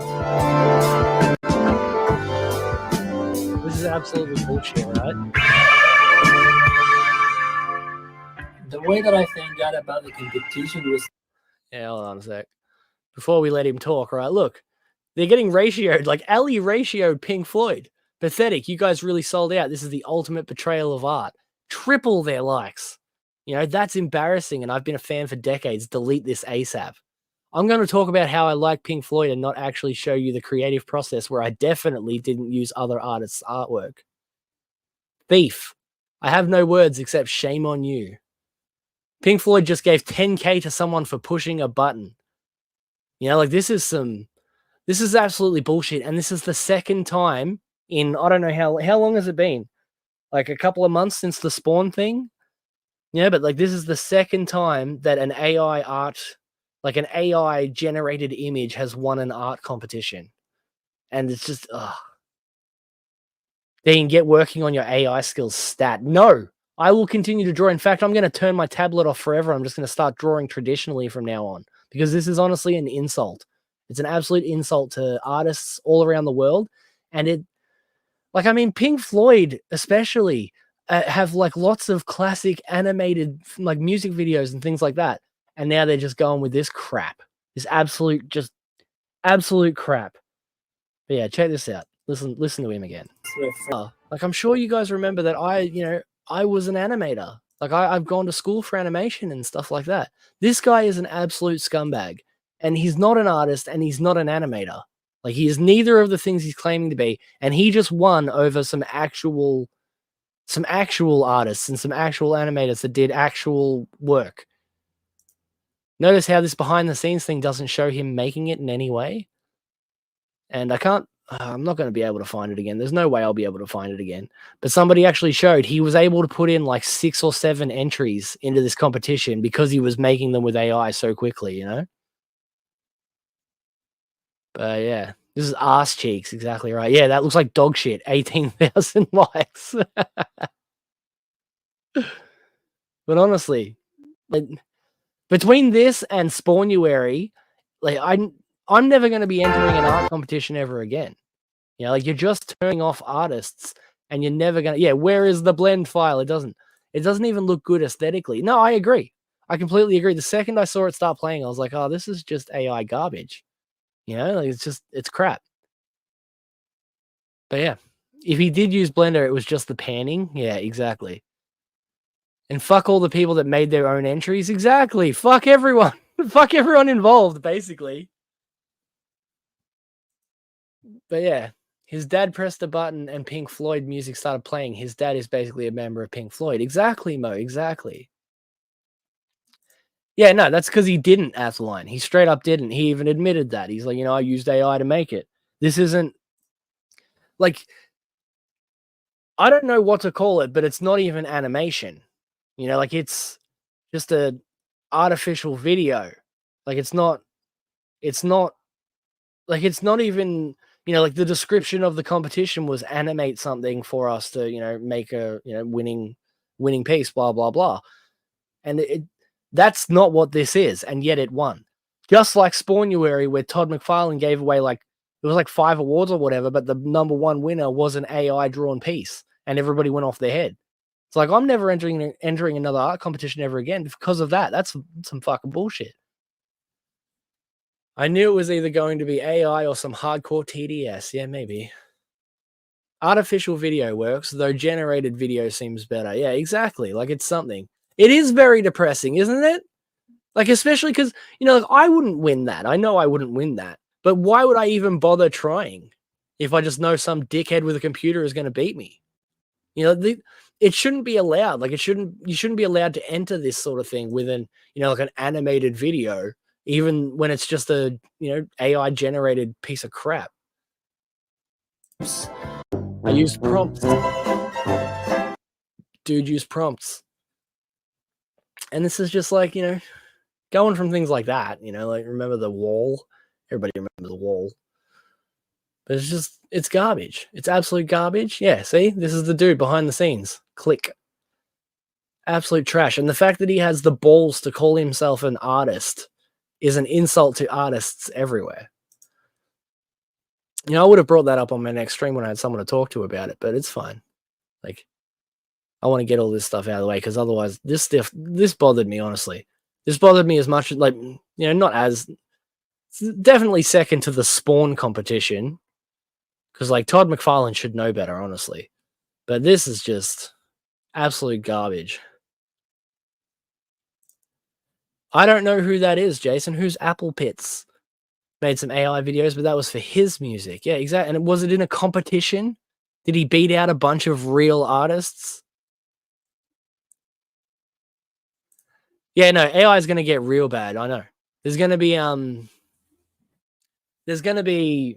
This is absolutely bullshit, right? The way that I found out about the competition was... Yeah, hold on a sec. Before we let him talk, right? Look, they're getting ratioed, like Ali ratioed Pink Floyd. Pathetic. You guys really sold out. This is the ultimate betrayal of art. Triple their likes. You know, that's embarrassing, and I've been a fan for decades. Delete this ASAP. I'm going to talk about how I like Pink Floyd and not actually show you the creative process where I definitely didn't use other artists' artwork. Thief. I have no words except shame on you. Pink Floyd just gave $10K to someone for pushing a button. You know, like this is absolutely bullshit. And this is the second time in, I don't know how long has it been? Like a couple of months since the Spawn thing? Yeah, but like this is the second time that an AI generated image has won an art competition. And it's just, Dean, get working on your AI skills stat. No, I will continue to draw. In fact, I'm going to turn my tablet off forever. I'm just going to start drawing traditionally from now on because this is honestly an insult. It's an absolute insult to artists all around the world. And Pink Floyd especially have like lots of classic animated like music videos and things like that. And now they're just going with this crap. This absolute crap. But yeah, check this out. Listen to him again. Like I'm sure you guys remember that I was an animator. Like I've gone to school for animation and stuff like that. This guy is an absolute scumbag. And he's not an artist and he's not an animator. Like he is neither of the things he's claiming to be. And he just won over some actual artists and some actual animators that did actual work. Notice how this behind the scenes thing doesn't show him making it in any way. And I'm not going to be able to find it again. There's no way I'll be able to find it again. But somebody actually showed he was able to put in like 6 or 7 entries into this competition because he was making them with AI so quickly, you know? But yeah, this is ass cheeks. Exactly right. Yeah, that looks like dog shit. 18,000 likes. But honestly, like, between this and Spawnuary, like I'm never going to be entering an art competition ever again. You know, like you're just turning off artists and you're never going to, yeah, where is the blend file? It doesn't even look good aesthetically. No, I agree. I completely agree. The second I saw it start playing, I was like, oh, this is just AI garbage. You know, like it's crap. But yeah, if he did use Blender, it was just the panning. Yeah, exactly. And fuck all the people that made their own entries. Exactly. Fuck everyone. Fuck everyone involved, basically. But yeah, his dad pressed a button and Pink Floyd music started playing. His dad is basically a member of Pink Floyd. Exactly, Mo. Exactly. Yeah, no, that's because he didn't ask the line. He straight up didn't. He even admitted that. He's like, I used AI to make it. This isn't like, I don't know what to call it, but it's not even animation. Like it's just a artificial video. Like it's not like it's not even, like the description of the competition was animate something for us to, make a, winning piece, blah, blah, blah. And that's not what this is. And yet it won. Just like Spawnuary, where Todd McFarlane gave away it was like 5 awards or whatever, but the number 1 winner was an AI drawn piece and everybody went off their head. It's like, I'm never entering another art competition ever again because of that. That's some fucking bullshit. I knew it was either going to be AI or some hardcore TDS. Yeah, maybe. Artificial video works, though generated video seems better. Yeah, exactly. Like it's something. It is very depressing, isn't it? Like, especially because, like I wouldn't win that. I know I wouldn't win that. But why would I even bother trying if I just know some dickhead with a computer is going to beat me? It shouldn't be allowed. Like you shouldn't be allowed to enter this sort of thing with like an animated video, even when it's just a, AI generated piece of crap. I used prompts. Dude used prompts. And this is just like, going from things like that, like remember the wall? Everybody remember the wall. But it's garbage. It's absolute garbage. Yeah, see? This is the dude behind the scenes. Click. Absolute trash. And the fact that he has the balls to call himself an artist is an insult to artists everywhere. I would have brought that up on my next stream when I had someone to talk to about it, but it's fine. Like, I want to get all this stuff out of the way because otherwise this bothered me, honestly. This bothered me as much, like, not as, definitely second to the Spawn competition because, like, Todd McFarlane should know better, honestly. But this is just absolute garbage. I don't know who that is, Jason. Who's Apple Pits? Made some AI videos, but that was for his music. Yeah, exactly. And was it in a competition? Did he beat out a bunch of real artists? Yeah, no, AI is going to get real bad. I know. There's going to be,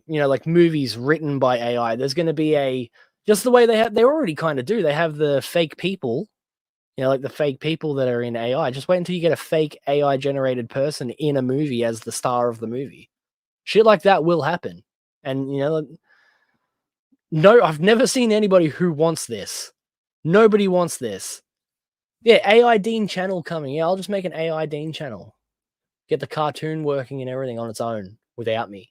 like movies written by AI. There's going to be just the way they already kind of do. They have the fake people, like the fake people that are in AI. Just wait until you get a fake AI generated person in a movie as the star of the movie. Shit like that will happen. And, no, I've never seen anybody who wants this. Nobody wants this. Yeah, AI Dean channel coming. Yeah, I'll just make an AI Dean channel. Get the cartoon working and everything on its own without me.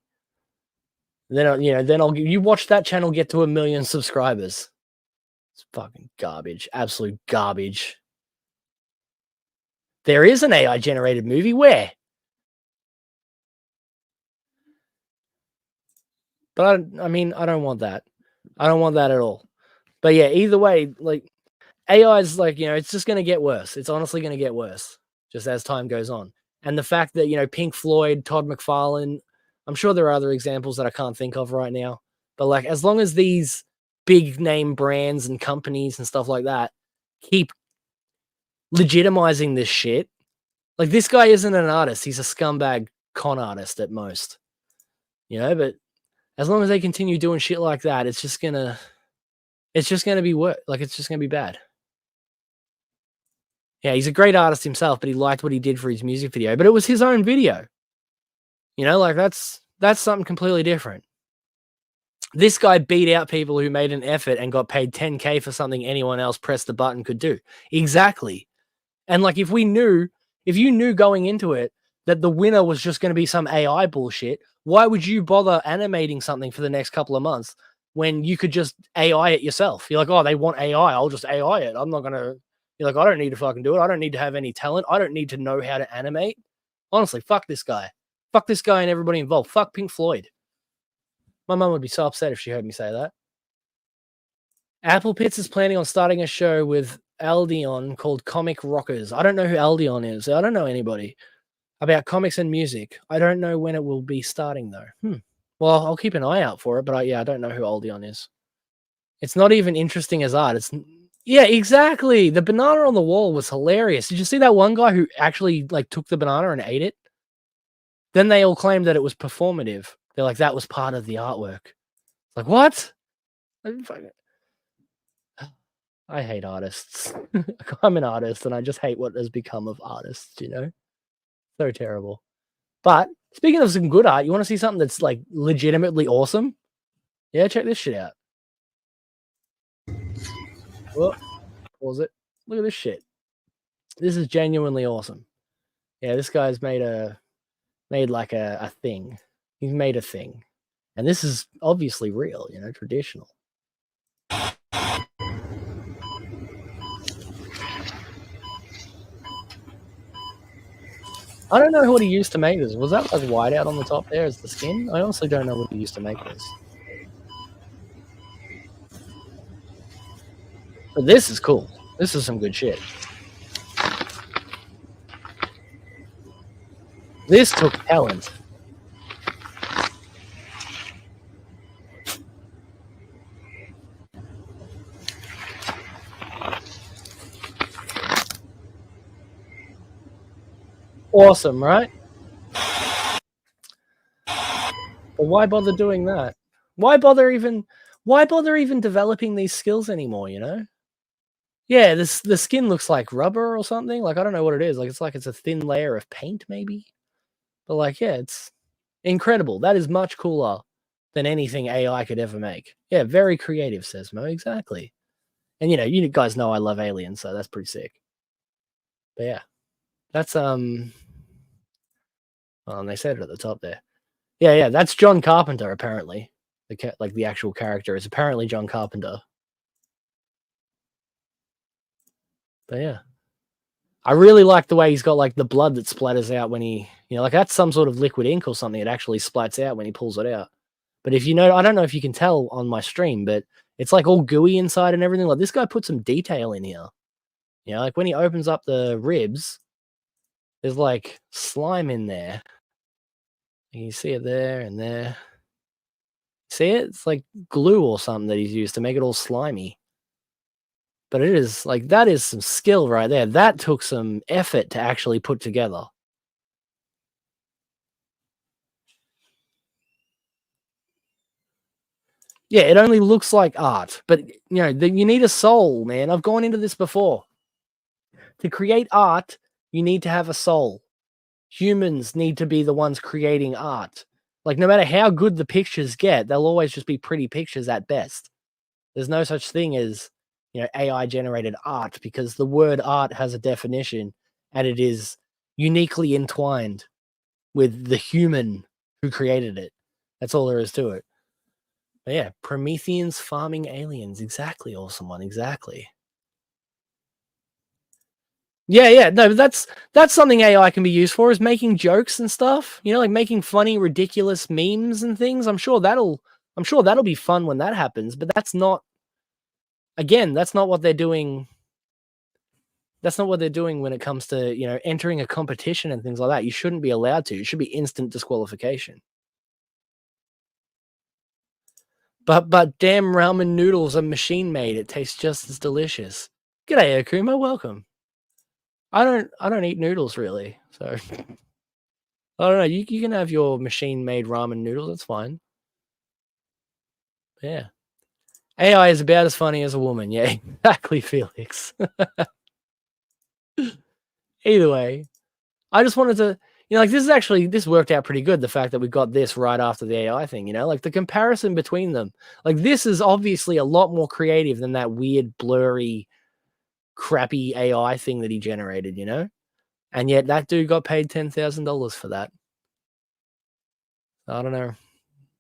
Then, you watch that channel get to 1 million subscribers. It's fucking garbage. Absolute garbage. There is an AI generated movie. Where? But I mean, I don't want that. I don't want that at all. But yeah, either way, like AI is like, it's just going to get worse. It's honestly going to get worse just as time goes on. And the fact that, Pink Floyd, Todd McFarlane, I'm sure there are other examples that I can't think of right now. But like, as long as these big name brands and companies and stuff like that keep legitimizing this shit, Like, this guy isn't an artist. He's a scumbag con artist at most. You know, but as long as they continue doing shit like that, it's just gonna be like, it's just gonna be bad. Yeah, he's a great artist himself, but he liked what he did for his music video, but it was his own video. You know, like, that's something completely different. This guy beat out people who made an effort and got paid 10K for something anyone else pressed the button could do. Exactly. And like, if you knew going into it that the winner was just going to be some AI bullshit, why would you bother animating something for the next couple of months when you could just AI it yourself? You're like, oh, they want AI, I'll just AI it. I'm not going to, you're like, I don't need to fucking do it. I don't need to have any talent. I don't need to know how to animate. Honestly, fuck this guy. Fuck this guy and everybody involved. Fuck Pink Floyd. My mum would be so upset if she heard me say that. Apple Pits is planning on starting a show with Aldion called Comic Rockers. I don't know who Aldion is. I don't know anybody about comics and music. I don't know when it will be starting, though. Well, I'll keep an eye out for it, but I don't know who Aldion is. It's not even interesting as art. Yeah, exactly. The banana on the wall was hilarious. Did you see that one guy who actually like took the banana and ate it? Then they all claimed that it was performative. They're like, that was part of the artwork. Like, what? I hate artists. I'm an artist and I just hate what has become of artists, you know? So terrible. But speaking of some good art, you want to see something that's like legitimately awesome? Yeah, check this shit out. Well, pause it. Look at this shit. This is genuinely awesome. Yeah, this guy's made like a thing. He's made a thing. And this is obviously real, you know, traditional. I don't know what he used to make this. Was that like whiteout on the top there as the skin? I honestly don't know what he used to make this. But this is cool. This is some good shit. This took talent. Awesome, right? But why bother doing that? Why bother even developing these skills anymore, you know? Yeah, the skin looks like rubber or something. Like, I don't know what it is. Like it's a thin layer of paint, maybe. But like, yeah, it's incredible. That is much cooler than anything AI could ever make. Yeah, very creative, says Mo. Exactly. And you guys know I love aliens, so that's pretty sick. But yeah, that's well, and they said it at the top there. Yeah, that's John Carpenter. Apparently, the actual character is apparently John Carpenter. But yeah, I really like the way he's got like the blood that splatters out when he, like that's some sort of liquid ink or something. It actually splats out when he pulls it out. But if you know, I don't know if you can tell on my stream, but it's like all gooey inside and everything. Like this guy put some detail in here. Like when he opens up the ribs, there's like slime in there. You see it there and there. See it? It's like glue or something that he's used to make it all slimy. But it is like, that is some skill right there. That took some effort to actually put together. Yeah, it only looks like art, but you need a soul, man. I've gone into this before. To create art, you need to have a soul. Humans need to be the ones creating art. Like, no matter how good the pictures get, they'll always just be pretty pictures at best. There's no such thing as, AI generated art, because the word art has a definition and it is uniquely entwined with the human who created it. That's all there is to it. But yeah, Prometheans farming aliens. Exactly, awesome one. Exactly. Yeah. No, that's something AI can be used for, is making jokes and stuff. Like making funny, ridiculous memes and things. I'm sure that'll be fun when that happens. But that's not what they're doing. That's not what they're doing when it comes to entering a competition and things like that. You shouldn't be allowed to. It should be instant disqualification. But damn, ramen noodles are machine made. It tastes just as delicious. G'day, Akuma. Welcome. I don't eat noodles really, so I don't know. You can have your machine-made ramen noodles. That's fine. Yeah. AI is about as funny as a woman. Yeah, exactly, Felix. Either way, I just wanted to, like, this worked out pretty good. The fact that we got this right after the AI thing, like the comparison between them, like this is obviously a lot more creative than that weird, blurry, crappy AI thing that he generated, and yet that dude got paid $10,000 for that. I don't know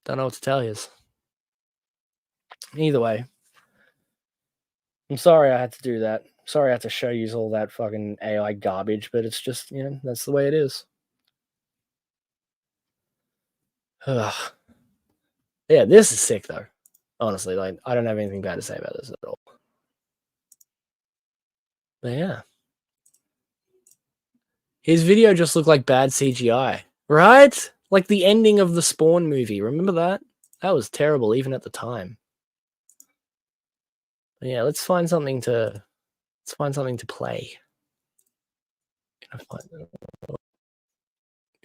what to tell you. Either way, I'm sorry I had to do that. Sorry I had to show you all that fucking AI garbage, but it's just, that's the way it is. Ugh. Yeah, this is sick though. Honestly, like I don't have anything bad to say about this at all. But yeah. His video just looked like bad CGI, right? Like the ending of the Spawn movie. Remember that? That was terrible even at the time. But yeah, let's find something to play.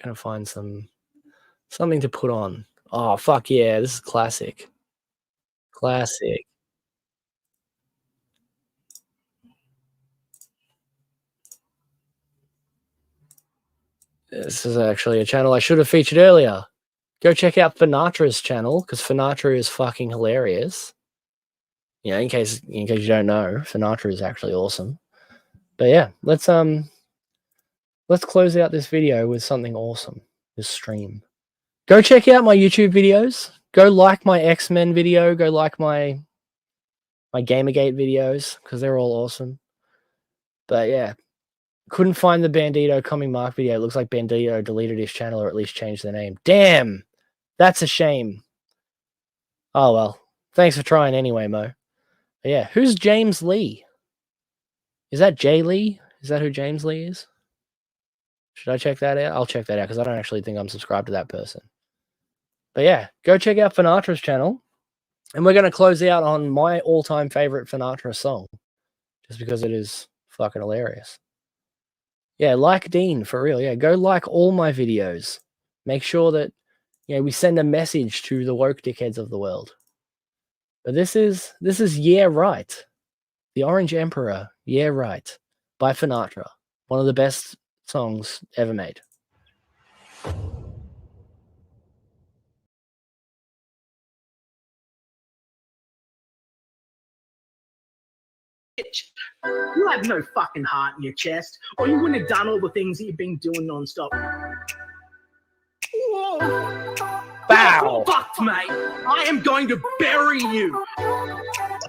Gonna find something to put on. Oh fuck yeah, this is classic. Classic. This is actually a channel I should have featured earlier. Go check out Finatra's channel, because Finatra is fucking hilarious. In case you don't know, Finatra is actually awesome. But yeah, let's close out this video with something awesome. This stream. Go check out my YouTube videos. Go like my X-Men video. Go like my Gamergate videos, because they're all awesome. But yeah, couldn't find the Bandito Coming Mark video. It looks like Bandito deleted his channel, or at least changed the name. Damn, that's a shame. Oh well, thanks for trying anyway, Mo. But yeah, who's James Lee? Is that Jay Lee? Is that who James Lee is? Should I check that out? I'll check that out, because I don't actually think I'm subscribed to that person. But yeah, go check out Finatra's channel. And we're going to close out on my all-time favorite Finatra song, just because it is fucking hilarious. Yeah, like Dean, for real. Yeah, go like all my videos. Make sure that we send a message to the woke dickheads of the world. But this is Yeah Right. The Orange Emperor, Yeah Right, by Finatra. One of the best songs ever made. You have no fucking heart in your chest, or you wouldn't have done all the things that you've been doing non-stop. Whoa. Bow! Fucked, mate. I am going to bury you. I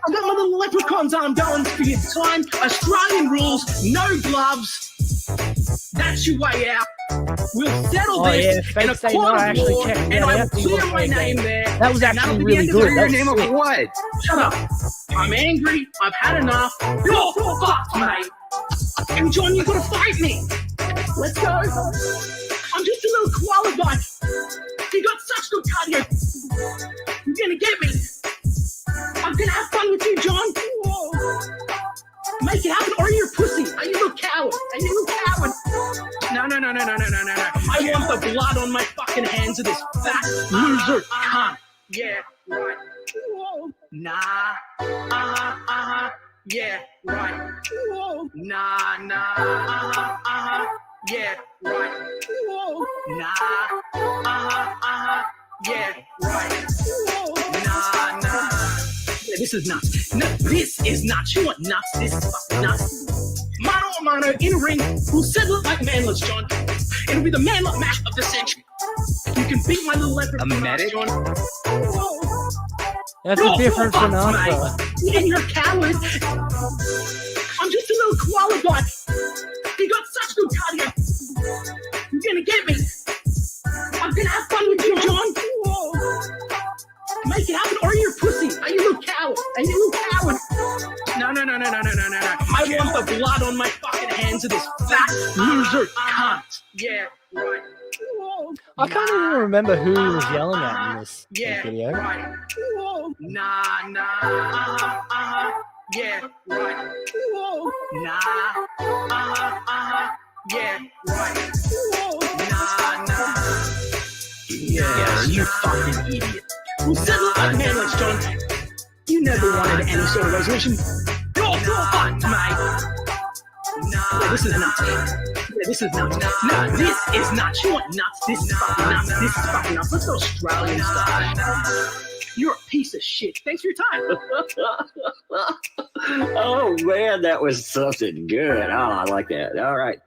got my little leprechaun's arm going for your time. Australian rules, no gloves. That's your way out. We'll settle this in a court of law, and I will clear my name there. That was actually really good. That was sick. What? Shut up. I'm angry. I've had enough. You're fucked, mate. And John, you gotta fight me. Let's go. I'm just a little koala guy. You got such good cardio. You're gonna get me. I'm gonna have fun with you, John. Whoa. Make it happen, or you're a pussy. Are you a little coward? Are you a little coward? No. I want the blood on my fucking hands of this fat loser cunt. Yeah, right. Whoa. Nah. Yeah, right. Whoa. Nah. Yeah, right. Whoa. Nah. Yeah, right. Whoa. Nah. This is nuts. No, this is nuts. You want nuts? This is fucking nuts. Mano a mano in a ring. We'll settle it like manlets, John. It'll be the manlet match of the century. You can beat my little leopard. A medic? John. That's a different Sinatra. And you're a coward. I'm just a little koala guy. You got such good cardio. You're gonna get me. I'm gonna have fun with you, John. Whoa. Make it happen, or you're a pussy. Are you a little coward? Are you a little coward? No. I want the blood on my fucking hands of this fat loser cunt. Yeah, right. Whoa. I can't even remember who he was yelling at in this Yeah, video. right. Whoa. Nah. Yeah, right. Whoa, nah. Yeah, right. Whoa, nah. Yeah, you fucking idiot. Well, settle like man, let's John. You never wanted any sort of resolution. You're fucked, mate. Yeah, this is nuts. Yeah, this is nuts. No, this is nuts. You want nuts? This is fucking nuts. This is fucking nuts. Let's go Australian style. You're a piece of shit. Thanks for your time. Oh man, that was something good. Oh, I like that. All right.